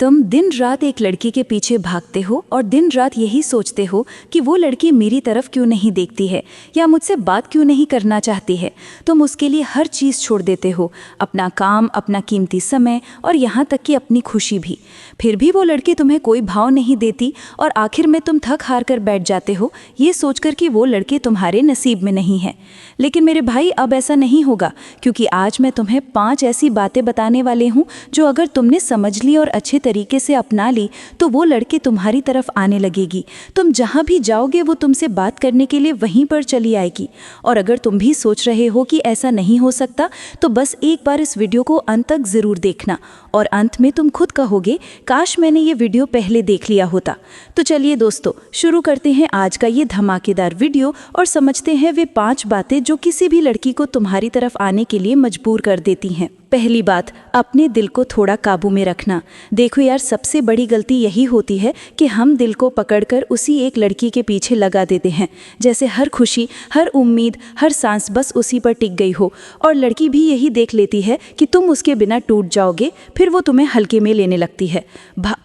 तुम दिन रात एक लड़की के पीछे भागते हो और दिन रात यही सोचते हो कि वो लड़की मेरी तरफ क्यों नहीं देखती है या मुझसे बात क्यों नहीं करना चाहती है। तुम उसके लिए हर चीज़ छोड़ देते हो, अपना काम, अपना कीमती समय और यहाँ तक कि अपनी खुशी भी। फिर भी वो लड़की तुम्हें कोई भाव नहीं देती और आखिर में तुम थक हार कर बैठ जाते हो ये सोचकर कि वो लड़के तुम्हारे नसीब में नहीं है। लेकिन मेरे भाई, अब ऐसा नहीं होगा, क्योंकि आज मैं तुम्हें 5 ऐसी बातें बताने वाले हूँ जो अगर तुमने समझ ली और अच्छे तरीके से अपना ली तो वो लड़की तुम्हारी तरफ आने लगेगी। तुम जहाँ भी जाओगे वो तुमसे बात करने के लिए वहीं पर चली आएगी। और अगर तुम भी सोच रहे हो कि ऐसा नहीं हो सकता तो बस एक बार इस वीडियो को अंत तक ज़रूर देखना और अंत में तुम खुद कहोगे, काश मैंने ये वीडियो पहले देख लिया होता। तो चलिए दोस्तों, शुरू करते हैं आज का ये धमाकेदार वीडियो और समझते हैं वे 5 बातें जो किसी भी लड़की को तुम्हारी तरफ आने के लिए मजबूर कर देती हैं। पहली बात, अपने दिल को थोड़ा काबू में रखना। देखो यार, सबसे बड़ी गलती यही होती है कि हम दिल को पकड़कर उसी एक लड़की के पीछे लगा देते हैं, जैसे हर खुशी, हर उम्मीद, हर सांस बस उसी पर टिक गई हो। और लड़की भी यही देख लेती है कि तुम उसके बिना टूट जाओगे, फिर वो तुम्हें हल्के में लेने लगती है।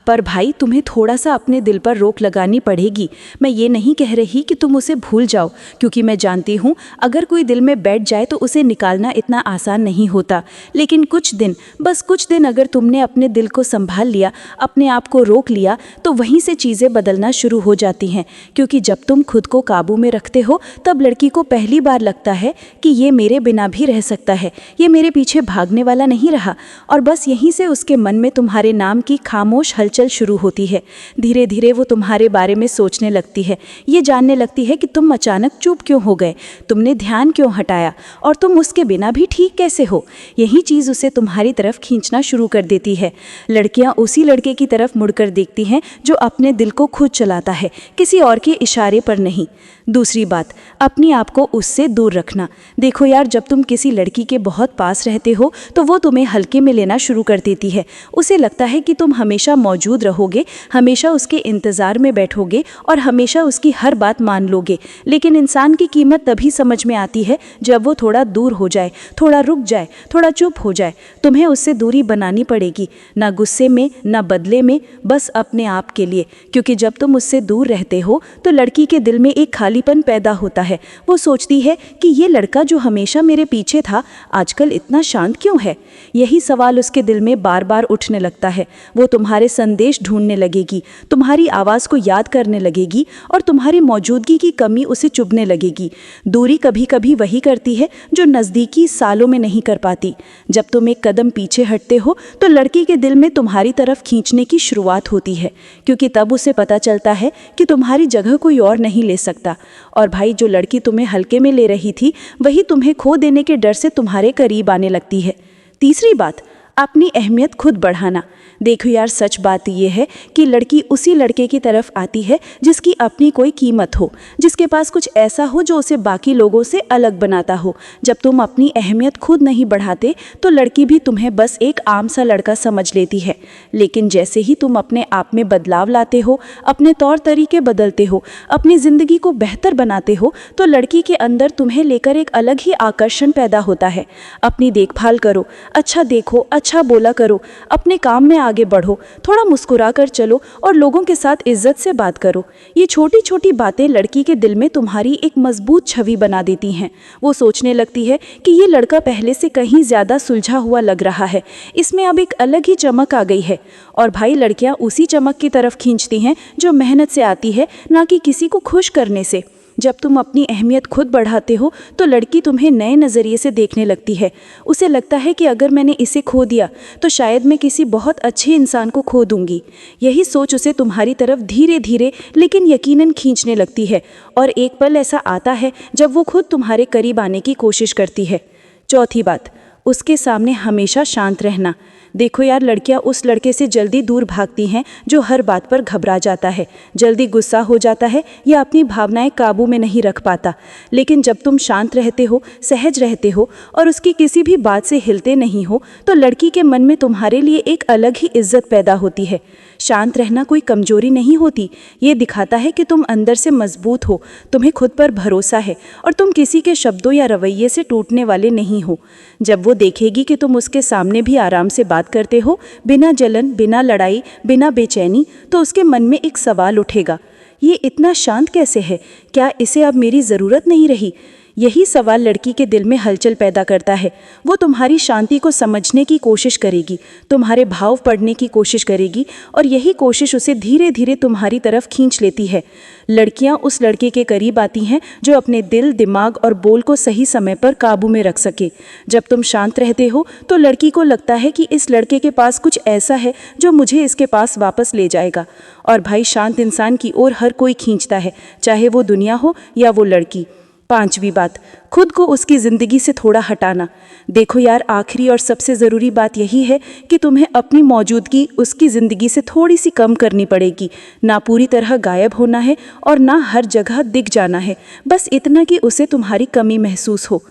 पर भाई, तुम्हें थोड़ा सा अपने दिल पर रोक लगानी पड़ेगी। मैं ये नहीं कह रही कि तुम उसे भूल जाओ, क्योंकि मैं जानती हूँ अगर कोई दिल में बैठ जाए तो उसे निकालना इतना आसान नहीं होता। लेकिन कुछ दिन, बस कुछ दिन अगर तुमने अपने दिल को संभाल लिया, अपने आप को रोक लिया, तो वहीं से चीज़ें बदलना शुरू हो जाती हैं। क्योंकि जब तुम खुद को काबू में रखते हो तब लड़की को पहली बार लगता है कि ये मेरे बिना भी रह सकता है, ये मेरे पीछे भागने वाला नहीं रहा। और बस यहीं से उसके मन में तुम्हारे नाम की खामोश हलचल शुरू होती है। धीरे धीरे वो तुम्हारे बारे में सोचने लगती है, ये जानने लगती है कि तुम अचानक चुप क्यों हो गए, तुमने ध्यान क्यों हटाया और तुम उसके बिना भी ठीक कैसे हो। यही चीज़ उसे तुम्हारी तरफ खींचना शुरू कर देती है। लड़कियां उसी लड़के की तरफ मुड़कर देखती हैं जो अपने दिल को खुद चलाता है, किसी और के इशारे पर नहीं। दूसरी बात, अपने आप को उससे दूर रखना। देखो यार, जब तुम किसी लड़की के बहुत पास रहते हो तो वो तुम्हें हल्के में लेना शुरू कर देती है। उसे लगता है कि तुम हमेशा मौजूद रहोगे, हमेशा उसके इंतज़ार में बैठोगे और हमेशा उसकी हर बात मान लोगे। लेकिन इंसान की कीमत तभी समझ में आती है जब वो थोड़ा दूर हो जाए, थोड़ा रुक जाए, थोड़ा चुप हो जाए। तुम्हें उससे दूरी बनानी पड़ेगी, ना गुस्से में, ना बदले में, बस अपने आप के लिए। क्योंकि जब तुम उससे दूर रहते हो तो लड़की के दिल में एक खालीपन पैदा होता है। वो सोचती है कि ये लड़का जो हमेशा मेरे पीछे था आजकल इतना शांत क्यों है। यही सवाल उसके दिल में बार बार उठने लगता है। वो तुम्हारे संदेश ढूंढने लगेगी, तुम्हारी आवाज़ को याद करने लगेगी और तुम्हारी मौजूदगी की कमी उसे चुभने लगेगी। दूरी कभी कभी वही करती है जो नज़दीकी सालों में नहीं कर पाती। जब तुम एक कदम पीछे हटते हो तो लड़की के दिल में तुम्हारी तरफ खींचने की शुरुआत होती है, क्योंकि तब उसे पता चलता है कि तुम्हारी जगह कोई और नहीं ले सकता। और भाई, जो लड़की तुम्हें हल्के में ले रही थी वही तुम्हें खो देने के डर से तुम्हारे करीब आने लगती है। तीसरी बात, अपनी अहमियत खुद बढ़ाना। देखो यार, सच बात यह है कि लड़की उसी लड़के की तरफ आती है जिसकी अपनी कोई कीमत हो, जिसके पास कुछ ऐसा हो जो उसे बाकी लोगों से अलग बनाता हो। जब तुम अपनी अहमियत खुद नहीं बढ़ाते तो लड़की भी तुम्हें बस एक आम सा लड़का समझ लेती है। लेकिन जैसे ही तुम अपने आप में बदलाव लाते हो, अपने तौर तरीके बदलते हो, अपनी ज़िंदगी को बेहतर बनाते हो, तो लड़की के अंदर तुम्हें लेकर एक अलग ही आकर्षण पैदा होता है। अपनी देखभाल करो, अच्छा देखो, अच्छा बोला करो, अपने काम में आगे बढ़ो, थोड़ा मुस्कुरा कर चलो और लोगों के साथ इज्जत से बात करो। ये छोटी छोटी बातें लड़की के दिल में तुम्हारी एक मजबूत छवि बना देती हैं। वो सोचने लगती है कि ये लड़का पहले से कहीं ज़्यादा सुलझा हुआ लग रहा है, इसमें अब एक अलग ही चमक आ गई है। और भाई, लड़कियां उसी चमक की तरफ खींचती हैं जो मेहनत से आती है, ना कि किसी को खुश करने से। जब तुम अपनी अहमियत खुद बढ़ाते हो तो लड़की तुम्हें नए नज़रिए से देखने लगती है। उसे लगता है कि अगर मैंने इसे खो दिया तो शायद मैं किसी बहुत अच्छे इंसान को खो दूंगी। यही सोच उसे तुम्हारी तरफ धीरे धीरे लेकिन यकीनन खींचने लगती है। और एक पल ऐसा आता है जब वो खुद तुम्हारे करीब आने की कोशिश करती है। चौथी बात, उसके सामने हमेशा शांत रहना। देखो यार, लड़कियां उस लड़के से जल्दी दूर भागती हैं जो हर बात पर घबरा जाता है, जल्दी गुस्सा हो जाता है या अपनी भावनाएं काबू में नहीं रख पाता। लेकिन जब तुम शांत रहते हो, सहज रहते हो और उसकी किसी भी बात से हिलते नहीं हो तो लड़की के मन में तुम्हारे लिए एक अलग ही इज्जत पैदा होती है। शांत रहना कोई कमजोरी नहीं होती, ये दिखाता है कि तुम अंदर से मजबूत हो, तुम्हें खुद पर भरोसा है और तुम किसी के शब्दों या रवैये से टूटने वाले नहीं हो। जब वो देखेगी कि तुम उसके सामने भी आराम से बात बात करते हो, बिना जलन, बिना लड़ाई, बिना बेचैनी, तो उसके मन में एक सवाल उठेगा, ये इतना शांत कैसे है? क्या इसे अब मेरी ज़रूरत नहीं रही? यही सवाल लड़की के दिल में हलचल पैदा करता है। वो तुम्हारी शांति को समझने की कोशिश करेगी, तुम्हारे भाव पढ़ने की कोशिश करेगी, और यही कोशिश उसे धीरे धीरे तुम्हारी तरफ खींच लेती है। लड़कियां उस लड़के के करीब आती हैं जो अपने दिल, दिमाग और बोल को सही समय पर काबू में रख सके। जब तुम शांत रहते हो तो लड़की को लगता है कि इस लड़के के पास कुछ ऐसा है जो मुझे इसके पास वापस ले जाएगा। और भाई, शांत इंसान की ओर हर कोई खींचता है, चाहे वो दुनिया हो या वो लड़की। 5वीं बात, खुद को उसकी ज़िंदगी से थोड़ा हटाना। देखो यार, आखिरी और सबसे ज़रूरी बात यही है कि तुम्हें अपनी मौजूदगी उसकी ज़िंदगी से थोड़ी सी कम करनी पड़ेगी। ना पूरी तरह गायब होना है और ना हर जगह दिख जाना है, बस इतना कि उसे तुम्हारी कमी महसूस हो।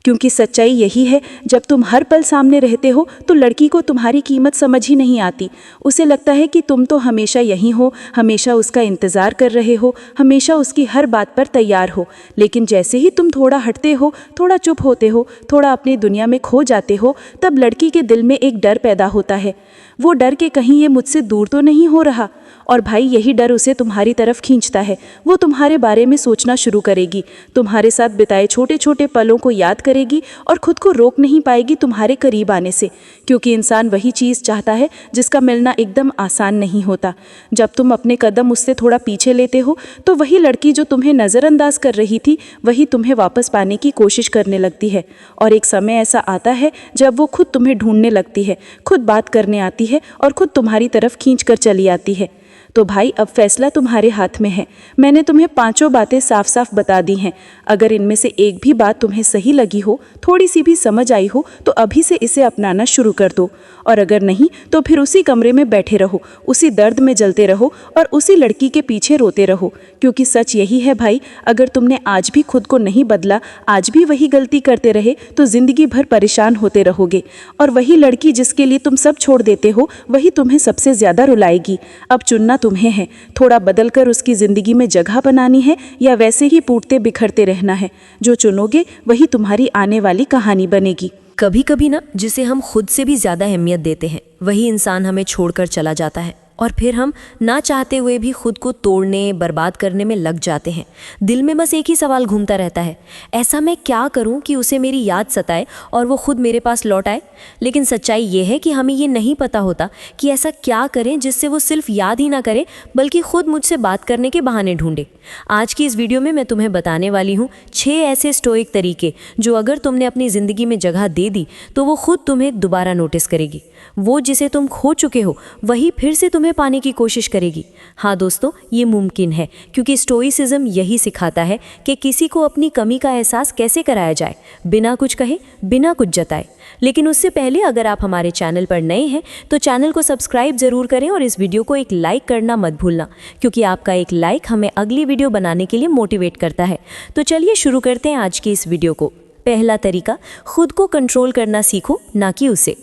क्योंकि सच्चाई यही है, जब तुम हर पल सामने रहते हो तो लड़की को तुम्हारी कीमत समझ ही नहीं आती। उसे लगता है कि तुम तो हमेशा यहीं हो, हमेशा उसका इंतज़ार कर रहे हो, हमेशा उसकी हर बात पर तैयार हो। लेकिन जैसे ही तुम थोड़ा हटते हो, थोड़ा चुप होते हो, थोड़ा अपनी दुनिया में खो जाते हो, तब लड़की के दिल में एक डर पैदा होता है। वो डर कि कहीं ये मुझसे दूर तो नहीं हो रहा। और भाई, यही डर उसे तुम्हारी तरफ खींचता है। वो तुम्हारे बारे में सोचना शुरू करेगी, तुम्हारे साथ बिताए छोटे छोटे पलों को याद करेगी और खुद को रोक नहीं पाएगी तुम्हारे करीब आने से। क्योंकि इंसान वही चीज़ चाहता है जिसका मिलना एकदम आसान नहीं होता। जब तुम अपने कदम उससे थोड़ा पीछे लेते हो तो वही लड़की जो तुम्हें नज़रअंदाज कर रही थी, वही तुम्हें वापस पाने की कोशिश करने लगती है। और एक समय ऐसा आता है जब वो खुद तुम्हें ढूंढने लगती है, खुद बात करने आती है और खुद तुम्हारी तरफ खींच कर चली आती है। तो भाई, अब फैसला तुम्हारे हाथ में है। मैंने तुम्हें 5 बातें साफ साफ बता दी हैं। अगर इनमें से एक भी बात तुम्हें सही लगी हो, थोड़ी सी भी समझ आई हो, तो अभी से इसे अपनाना शुरू कर दो। और अगर नहीं तो फिर उसी कमरे में बैठे रहो, उसी दर्द में जलते रहो और उसी लड़की के पीछे रोते रहो। क्योंकि सच यही है भाई, अगर तुमने आज भी खुद को नहीं बदला, आज भी वही गलती करते रहे, तो जिंदगी भर परेशान होते रहोगे। और वही लड़की जिसके लिए तुम सब छोड़ देते हो, वही तुम्हें सबसे ज़्यादा रुलाएगी। अब चुनना तुम्हें है, थोड़ा बदल कर उसकी ज़िंदगी में जगह बनानी है या वैसे ही टूटते बिखरते रहना है। जो चुनोगे वही तुम्हारी आने वाली कहानी बनेगी। कभी कभी ना, जिसे हम खुद से भी ज़्यादा अहमियत देते हैं, वही इंसान हमें छोड़कर चला जाता है और फिर हम ना चाहते हुए भी खुद को तोड़ने, बर्बाद करने में लग जाते हैं। दिल में बस एक ही सवाल घूमता रहता है, ऐसा मैं क्या करूं कि उसे मेरी याद सताए और वो खुद मेरे पास लौट आए। लेकिन सच्चाई ये है कि हमें ये नहीं पता होता कि ऐसा क्या करें जिससे वो सिर्फ याद ही ना करे, बल्कि खुद मुझसे बात करने के बहाने ढूंढे। आज की इस वीडियो में मैं तुम्हें बताने वाली हूँ 6 ऐसे स्टोइक तरीके जो अगर तुमने अपनी ज़िंदगी में जगह दे दी तो वो खुद तुम्हें दोबारा नोटिस करेगी। वो जिसे तुम खो चुके हो वही फिर से तुम्हें पाने की कोशिश करेगी। हाँ दोस्तों, ये मुमकिन है, क्योंकि स्टोइसिज्म यही सिखाता है कि किसी को अपनी कमी का एहसास कैसे कराया जाए, बिना कुछ कहे, बिना कुछ जताए। लेकिन उससे पहले अगर आप हमारे चैनल पर नए हैं तो चैनल को सब्सक्राइब ज़रूर करें और इस वीडियो को एक लाइक करना मत भूलना, क्योंकि आपका एक लाइक हमें अगली वीडियो बनाने के लिए मोटिवेट करता है। तो चलिए शुरू करते हैं आज की इस वीडियो को। पहला तरीका, खुद को कंट्रोल करना सीखो, ना कि उसे।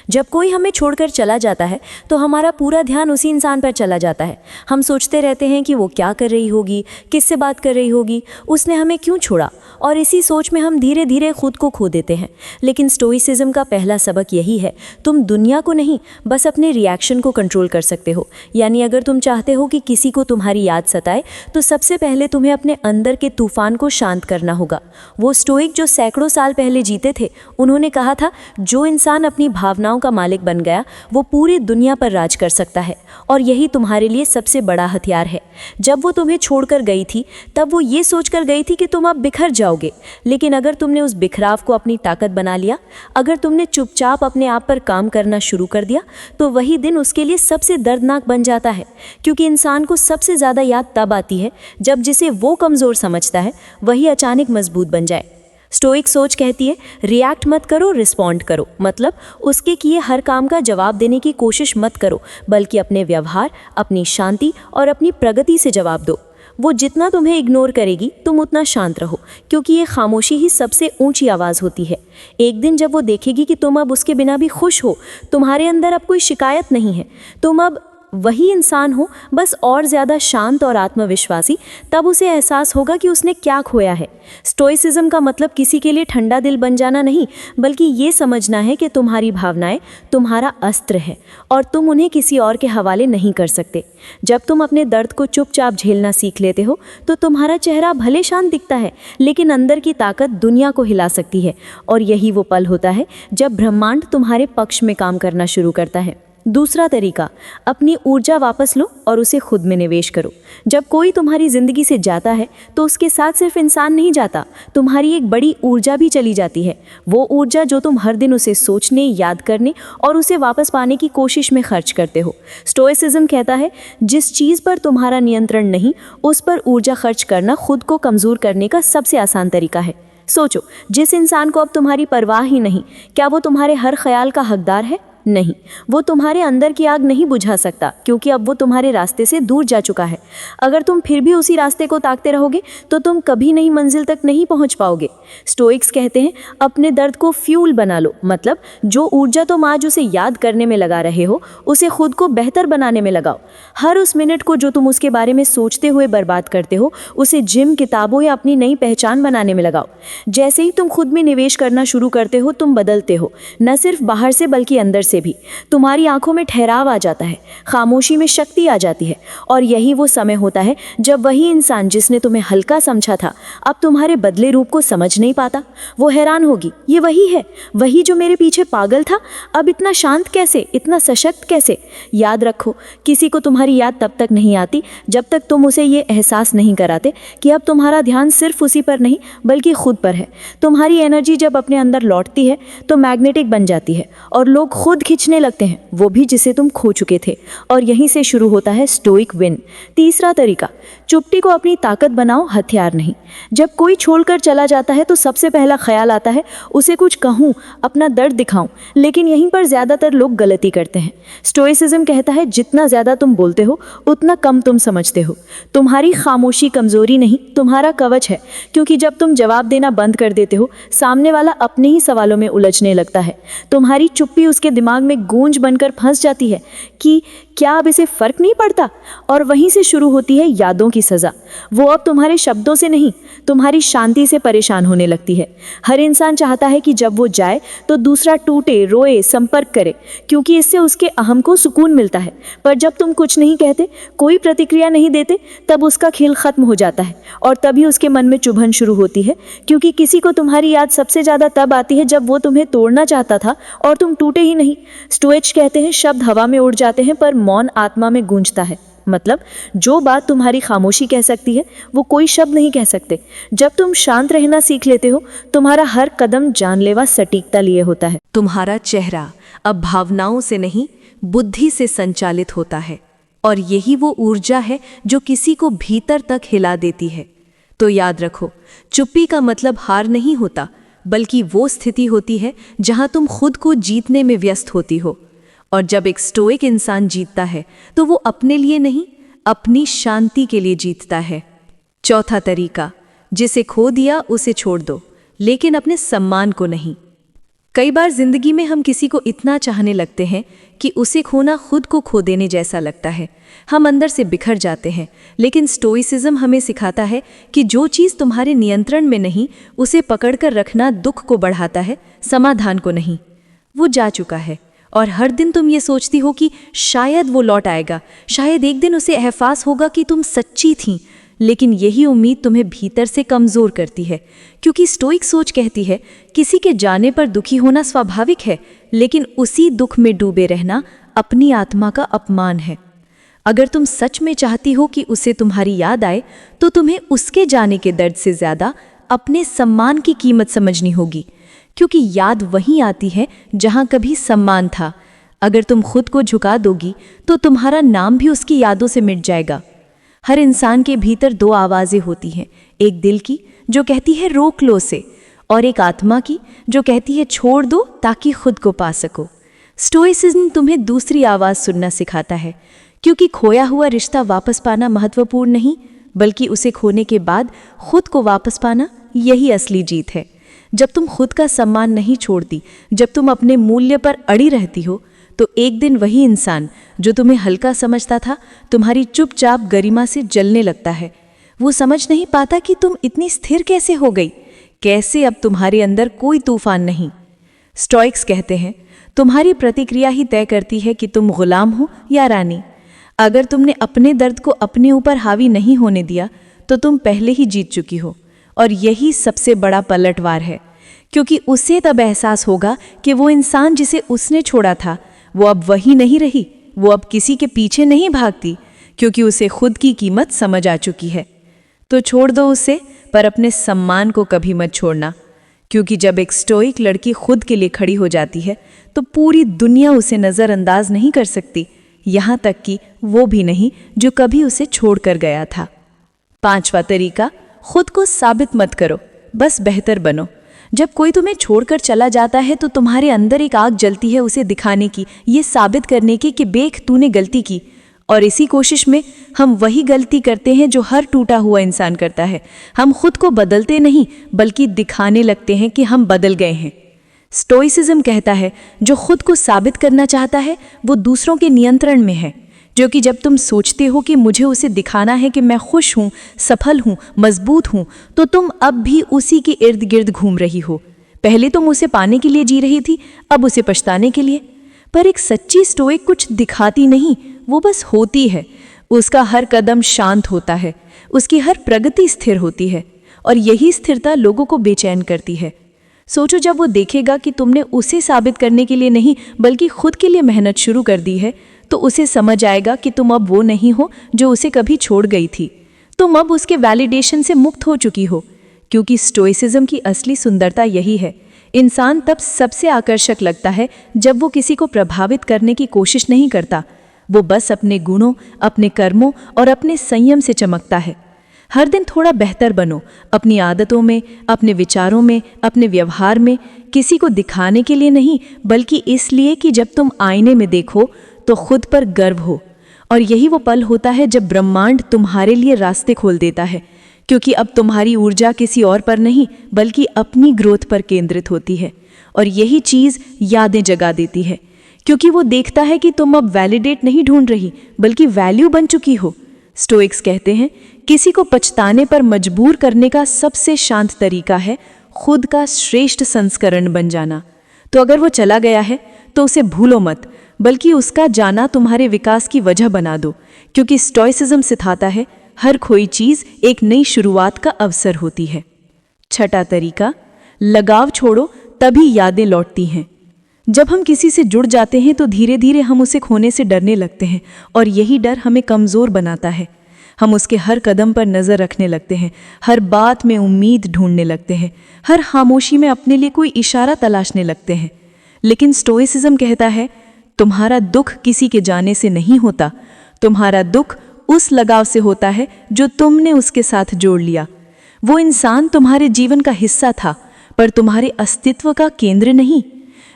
जब कोई हमें छोड़कर चला जाता है तो हमारा पूरा ध्यान उसी इंसान पर चला जाता है। हम सोचते रहते हैं कि वो क्या कर रही होगी, किससे बात कर रही होगी, उसने हमें क्यों छोड़ा, और इसी सोच में हम धीरे धीरे खुद को खो देते हैं। लेकिन स्टोइसिज्म का पहला सबक यही है, तुम दुनिया को नहीं, बस अपने रिएक्शन को कंट्रोल कर सकते हो। यानी अगर तुम चाहते हो कि किसी को तुम्हारी याद सताए तो सबसे पहले तुम्हें अपने अंदर के तूफान को शांत करना होगा। वो स्टोइक जो सैकड़ों साल पहले जीते थे, उन्होंने कहा था, जो इंसान अपनी भावनाओं का मालिक बन गया वो पूरी दुनिया पर राज कर सकता है। और यही तुम्हारे लिए सबसे बड़ा हथियार है। जब वो तुम्हें छोड़कर गई थी तब वो ये सोचकर गई थी कि तुम अब बिखर जाओगे, लेकिन अगर तुमने उस बिखराव को अपनी ताकत बना लिया, अगर तुमने चुपचाप अपने आप पर काम करना शुरू कर दिया, तो वही दिन उसके लिए सबसे दर्दनाक बन जाता है। क्योंकि इंसान को सबसे ज़्यादा याद तब आती है जब जिसे वो कमज़ोर समझता है वही अचानक मजबूत बन जाए। स्टोइक सोच कहती है, रिएक्ट मत करो, रिस्पॉन्ड करो। मतलब उसके किए हर काम का जवाब देने की कोशिश मत करो, बल्कि अपने व्यवहार, अपनी शांति और अपनी प्रगति से जवाब दो। वो जितना तुम्हें इग्नोर करेगी तुम उतना शांत रहो, क्योंकि ये खामोशी ही सबसे ऊंची आवाज़ होती है। एक दिन जब वो देखेगी कि तुम अब उसके बिना भी खुश हो, तुम्हारे अंदर अब कोई शिकायत नहीं है, तुम अब वही इंसान हो, बस और ज़्यादा शांत और आत्मविश्वासी, तब उसे एहसास होगा कि उसने क्या खोया है। स्टोइसिज्म का मतलब किसी के लिए ठंडा दिल बन जाना नहीं, बल्कि ये समझना है कि तुम्हारी भावनाएं तुम्हारा अस्त्र है और तुम उन्हें किसी और के हवाले नहीं कर सकते। जब तुम अपने दर्द को चुपचाप झेलना सीख लेते हो तो तुम्हारा चेहरा भले शांत दिखता है, लेकिन अंदर की ताकत दुनिया को हिला सकती है। और यही वो पल होता है जब ब्रह्मांड तुम्हारे पक्ष में काम करना शुरू करता है। दूसरा तरीका, अपनी ऊर्जा वापस लो और उसे खुद में निवेश करो। जब कोई तुम्हारी ज़िंदगी से जाता है तो उसके साथ सिर्फ इंसान नहीं जाता, तुम्हारी एक बड़ी ऊर्जा भी चली जाती है। वो ऊर्जा जो तुम हर दिन उसे सोचने, याद करने और उसे वापस पाने की कोशिश में खर्च करते हो। स्टोइसिज्म कहता है जिस चीज़ पर तुम्हारा नियंत्रण नहीं, उस पर ऊर्जा खर्च करना खुद को कमज़ोर करने का सबसे आसान तरीका है। सोचो, जिस इंसान को अब तुम्हारी परवाह ही नहीं, क्या वो तुम्हारे हर ख्याल का हकदार है? नहीं, वो तुम्हारे अंदर की आग नहीं बुझा सकता, क्योंकि अब वो तुम्हारे रास्ते से दूर जा चुका है। अगर तुम फिर भी उसी रास्ते को ताकते रहोगे तो तुम कभी नई मंजिल तक नहीं पहुंच पाओगे। स्टोइक्स कहते हैं अपने दर्द को फ्यूल बना लो, मतलब जो ऊर्जा तुम आज उसे याद करने में लगा रहे हो, उसे खुद को बेहतर बनाने में लगाओ। हर उस मिनट को जो तुम उसके बारे में सोचते हुए बर्बाद करते हो, उसे जिम, किताबों या अपनी नई पहचान बनाने में लगाओ। जैसे ही तुम खुद में निवेश करना शुरू करते हो, तुम बदलते हो, न सिर्फ बाहर से बल्कि अंदर से भी। तुम्हारी आंखों में ठहराव आ जाता है, खामोशी में शक्ति आ जाती है। और यही वो समय होता है जब वही इंसान जिसने तुम्हें हल्का समझा था, अब तुम्हारे बदले रूप को समझ नहीं पाता। वो हैरान होगी, ये वही है, वही जो मेरे पीछे पागल था, अब इतना शांत कैसे, इतना सशक्त कैसे। याद रखो, किसी को तुम्हारी याद तब तक नहीं आती जब तक तुम उसे ये एहसास नहीं कराते कि अब तुम्हारा ध्यान सिर्फ उसी पर नहीं बल्कि खुद पर है। तुम्हारी एनर्जी जब अपने अंदर लौटती है तो मैग्नेटिक बन जाती है और लोग खुद खींचने लगते हैं, वो भी जिसे तुम खो चुके थे। और यहीं से शुरू होता है स्टोइक विन। तीसरा तरीका, चुप्पी को अपनी ताकत बनाओ, हथियार नहीं। जब कोई छोड़कर चला जाता है तो सबसे पहला ख्याल आता है उसे कुछ कहूँ, अपना दर्द दिखाऊं, लेकिन यहीं पर ज़्यादातर लोग गलती करते हैं। स्टोइसिज्म कहता है जितना ज़्यादा तुम बोलते हो उतना कम तुम समझते हो। तुम्हारी खामोशी कमज़ोरी नहीं, तुम्हारा कवच है, क्योंकि जब तुम जवाब देना बंद कर देते हो, सामने वाला अपने ही सवालों में उलझने लगता है। तुम्हारी चुप्पी उसके दिमाग में गूंज बनकर फंस जाती है कि क्या अब इसे फर्क नहीं पड़ता। और वहीं से शुरू होती है यादों की सज़ा। वो अब तुम्हारे शब्दों से नहीं, तुम्हारी शांति से परेशान होने लगती है। हर इंसान चाहता है कि जब वो जाए तो दूसरा टूटे, रोए, संपर्क करे, क्योंकि इससे उसके अहम को सुकून मिलता है। पर जब तुम कुछ नहीं कहते, कोई प्रतिक्रिया नहीं देते, तब उसका खेल खत्म हो जाता है। और तभी उसके मन में चुभन शुरू होती है, क्योंकि किसी को तुम्हारी याद सबसे ज़्यादा तब आती है जब वो तुम्हें तोड़ना चाहता था और तुम टूटे ही नहीं। स्टोइक्स कहते हैं शब्द हवा में उड़ जाते हैं पर मौन आत्मा में गूंजता है। मतलब जो बात तुम्हारी खामोशी कह सकती है वो कोई शब्द नहीं कह सकते। जब तुम शांत रहना सीख लेते हो, तुम्हारा हर कदम जानलेवा सटीकता लिए होता है। तुम्हारा चेहरा अब भावनाओं से नहीं, बुद्धि से संचालित होता है, और यही वो ऊर्जा है जो किसी को भीतर तक हिला देती है। तो याद रखो, चुप्पी का मतलब हार नहीं होता, बल्कि वो स्थिति होती है जहां तुम खुद को जीतने में व्यस्त होती हो। और जब एक स्टोइक इंसान जीतता है तो वो अपने लिए नहीं, अपनी शांति के लिए जीतता है। चौथा तरीका, जिसे खो दिया उसे छोड़ दो, लेकिन अपने सम्मान को नहीं। कई बार जिंदगी में हम किसी को इतना चाहने लगते हैं कि उसे खोना खुद को खो देने जैसा लगता है। हम अंदर से बिखर जाते हैं, लेकिन स्टोइसिज्म हमें सिखाता है कि जो चीज़ तुम्हारे नियंत्रण में नहीं, उसे पकड़कर रखना दुख को बढ़ाता है, समाधान को नहीं। वो जा चुका है और हर दिन तुम ये सोचती हो कि शायद वो लौट आएगा, शायद एक दिन उसे एहसास होगा कि तुम सच्ची थी। लेकिन यही उम्मीद तुम्हें भीतर से कमज़ोर करती है, क्योंकि स्टोइक सोच कहती है किसी के जाने पर दुखी होना स्वाभाविक है, लेकिन उसी दुख में डूबे रहना अपनी आत्मा का अपमान है। अगर तुम सच में चाहती हो कि उसे तुम्हारी याद आए, तो तुम्हें उसके जाने के दर्द से ज़्यादा अपने सम्मान की कीमत समझनी होगी, क्योंकि याद वहीं आती है जहां कभी सम्मान था। अगर तुम खुद को झुका दोगी तो तुम्हारा नाम भी उसकी यादों से मिट जाएगा। हर इंसान के भीतर दो आवाज़ें होती हैं, एक दिल की जो कहती है रोक लो से, और एक आत्मा की जो कहती है छोड़ दो ताकि खुद को पा सको। स्टोइसिज्म तुम्हें दूसरी आवाज़ सुनना सिखाता है, क्योंकि खोया हुआ रिश्ता वापस पाना महत्वपूर्ण नहीं, बल्कि उसे खोने के बाद खुद को वापस पाना, यही असली जीत है। जब तुम खुद का सम्मान नहीं छोड़ती, जब तुम अपने मूल्य पर अड़ी रहती हो, तो एक दिन वही इंसान जो तुम्हें हल्का समझता था तुम्हारी चुपचाप गरिमा से जलने लगता है। वो समझ नहीं पाता कि तुम इतनी स्थिर कैसे हो गई, कैसे अब तुम्हारे अंदर कोई तूफान नहीं। स्टोइक्स कहते हैं तुम्हारी प्रतिक्रिया ही तय करती है कि तुम गुलाम हो या रानी। अगर तुमने अपने दर्द को अपने ऊपर हावी नहीं होने दिया तो तुम पहले ही जीत चुकी हो। और यही सबसे बड़ा पलटवार है, क्योंकि उसे तब एहसास होगा कि वो इंसान जिसे उसने छोड़ा था वो अब वही नहीं रही। वो अब किसी के पीछे नहीं भागती, क्योंकि उसे खुद की कीमत समझ आ चुकी है। तो छोड़ दो उसे, पर अपने सम्मान को कभी मत छोड़ना, क्योंकि जब एक स्टोइक लड़की खुद के लिए खड़ी हो जाती है तो पूरी दुनिया उसे नज़रअंदाज नहीं कर सकती, यहाँ तक कि वो भी नहीं जो कभी उसे छोड़कर गया था। 5वां तरीका, खुद को साबित मत करो, बस बेहतर बनो। जब कोई तुम्हें छोड़कर चला जाता है तो तुम्हारे अंदर एक आग जलती है उसे दिखाने की, ये साबित करने की कि देख तूने गलती की। और इसी कोशिश में हम वही गलती करते हैं जो हर टूटा हुआ इंसान करता है। हम खुद को बदलते नहीं बल्कि दिखाने लगते हैं कि हम बदल गए हैं। स्टोइसिज्म कहता है जो खुद को साबित करना चाहता है वो दूसरों के नियंत्रण में है, जो कि जब तुम सोचते हो कि मुझे उसे दिखाना है कि मैं खुश हूँ, सफल हूँ, मजबूत हूँ, तो तुम अब भी उसी के इर्द गिर्द घूम रही हो। पहले तुम उसे पाने के लिए जी रही थी, अब उसे पछताने के लिए। पर एक सच्ची स्टोइक कुछ दिखाती नहीं, वो बस होती है। उसका हर कदम शांत होता है, उसकी हर प्रगति स्थिर होती है, और यही स्थिरता लोगों को बेचैन करती है। सोचो, जब वो देखेगा कि तुमने उसे साबित करने के लिए नहीं बल्कि खुद के लिए मेहनत शुरू कर दी है, तो उसे समझ आएगा कि तुम अब वो नहीं हो जो उसे कभी छोड़ गई थी। तुम अब उसके वैलिडेशन से मुक्त हो चुकी हो, क्योंकि स्टोइसिज्म की असली सुंदरता यही है। इंसान तब सबसे आकर्षक लगता है जब वो किसी को प्रभावित करने की कोशिश नहीं करता, वो बस अपने गुणों, अपने कर्मों और अपने संयम से चमकता है। हर दिन थोड़ा बेहतर बनो, अपनी आदतों में, अपने विचारों में, अपने व्यवहार में, किसी को दिखाने के लिए नहीं बल्कि इसलिए कि जब तुम आईने में देखो तो खुद पर गर्व हो। और यही वो पल होता है जब ब्रह्मांड तुम्हारे लिए रास्ते खोल देता है, क्योंकि अब तुम्हारी ऊर्जा किसी और पर नहीं बल्कि अपनी ग्रोथ पर केंद्रित होती है। और यही चीज़ यादें जगा देती है, क्योंकि वो देखता है कि तुम अब वैलिडेट नहीं ढूंढ रही बल्कि वैल्यू बन चुकी हो। स्टोइक्स कहते हैं किसी को पछताने पर मजबूर करने का सबसे शांत तरीका है खुद का श्रेष्ठ संस्करण बन जाना। तो अगर वो चला गया है तो उसे भूलो मत, बल्कि उसका जाना तुम्हारे विकास की वजह बना दो, क्योंकि स्टोइसिज्म सिखाता है हर खोई चीज़ एक नई शुरुआत का अवसर होती है। 6वां तरीका, लगाव छोड़ो तभी यादें लौटती हैं। जब हम किसी से जुड़ जाते हैं तो धीरे धीरे हम उसे खोने से डरने लगते हैं, और यही डर हमें कमज़ोर बनाता है। हम उसके हर कदम पर नज़र रखने लगते हैं, हर बात में उम्मीद ढूंढने लगते हैं, हर खामोशी में अपने लिए कोई इशारा तलाशने लगते हैं। लेकिन स्टोइसिज्म कहता है तुम्हारा दुख किसी के जाने से नहीं होता, तुम्हारा दुख उस लगाव से होता है जो तुमने उसके साथ जोड़ लिया। वो इंसान तुम्हारे जीवन का हिस्सा था, पर तुम्हारे अस्तित्व का केंद्र नहीं।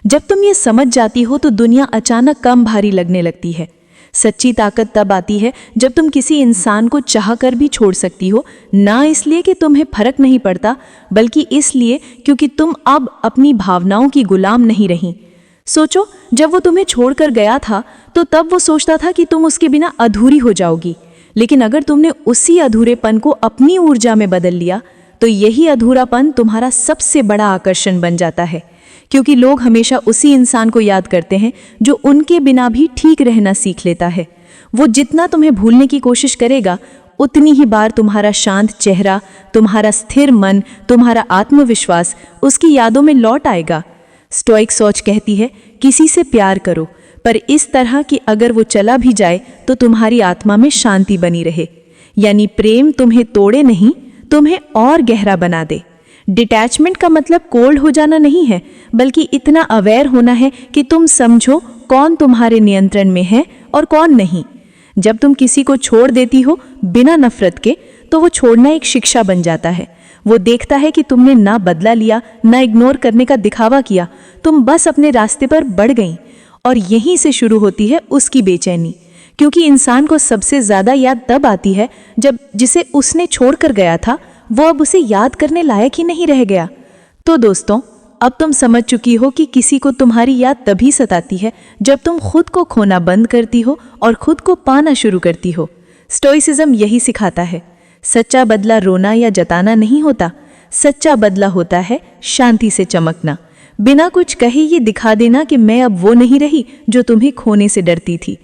जब तुम ये समझ जाती हो तो दुनिया अचानक कम भारी लगने लगती है। सच्ची ताकत तब आती है जब तुम किसी इंसान को चाह कर भी छोड़ सकती हो, ना इसलिए कि तुम्हें फर्क नहीं पड़ता बल्कि इसलिए क्योंकि तुम अब अपनी भावनाओं की गुलाम नहीं रही। सोचो, जब वो तुम्हें छोड़कर गया था तो तब वो सोचता था कि तुम उसके बिना अधूरी हो जाओगी, लेकिन अगर तुमने उसी अधूरेपन को अपनी ऊर्जा में बदल लिया तो यही अधूरापन तुम्हारा सबसे बड़ा आकर्षण बन जाता है, क्योंकि लोग हमेशा उसी इंसान को याद करते हैं जो उनके बिना भी ठीक रहना सीख लेता है। वो जितना तुम्हें भूलने की कोशिश करेगा उतनी ही बार तुम्हारा शांत चेहरा, तुम्हारा स्थिर मन, तुम्हारा आत्मविश्वास उसकी यादों में लौट आएगा। स्टोइक सोच कहती है किसी से प्यार करो, पर इस तरह कि अगर वो चला भी जाए तो तुम्हारी आत्मा में शांति बनी रहे। यानी प्रेम तुम्हें तोड़े नहीं, तुम्हें और गहरा बना दे। डिटैचमेंट का मतलब कोल्ड हो जाना नहीं है, बल्कि इतना अवेयर होना है कि तुम समझो कौन तुम्हारे नियंत्रण में है और कौन नहीं। जब तुम किसी को छोड़ देती हो बिना नफरत के, तो वो छोड़ना एक शिक्षा बन जाता है। वो देखता है कि तुमने ना बदला लिया, ना इग्नोर करने का दिखावा किया, तुम बस अपने रास्ते पर बढ़ गई। और यहीं से शुरू होती है उसकी बेचैनी, क्योंकि इंसान को सबसे ज़्यादा याद तब आती है जब जिसे उसने छोड़कर गया था वो अब उसे याद करने लायक ही नहीं रह गया। तो दोस्तों, अब तुम समझ चुकी हो कि किसी को तुम्हारी याद तभी सताती है जब तुम खुद को खोना बंद करती हो और खुद को पाना शुरू करती हो। स्टोइसिज्म यही सिखाता है, सच्चा बदला रोना या जताना नहीं होता, सच्चा बदला होता है शांति से चमकना। बिना कुछ कहे ये दिखा देना कि मैं अब वो नहीं रही जो तुम्हें खोने से डरती थी।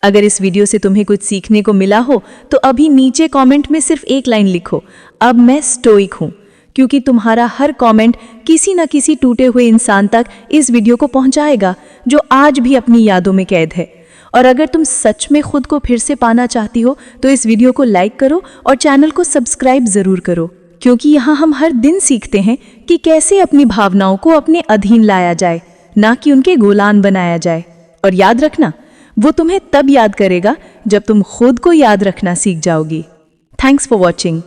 अगर इस वीडियो से तुम्हें कुछ सीखने को मिला हो तो अभी नीचे कमेंट में सिर्फ एक लाइन लिखो, अब मैं स्टोइक हूँ, क्योंकि तुम्हारा हर कमेंट किसी न किसी टूटे हुए इंसान तक इस वीडियो को पहुंचाएगा जो आज भी अपनी यादों में कैद है। और अगर तुम सच में खुद को फिर से पाना चाहती हो तो इस वीडियो को लाइक करो और चैनल को सब्सक्राइब ज़रूर करो, क्योंकि यहाँ हम हर दिन सीखते हैं कि कैसे अपनी भावनाओं को अपने अधीन लाया जाए, ना कि उनके गुलाम बनाया जाए। और याद रखना, वो तुम्हें तब याद करेगा जब तुम खुद को याद रखना सीख जाओगी। Thanks for watching.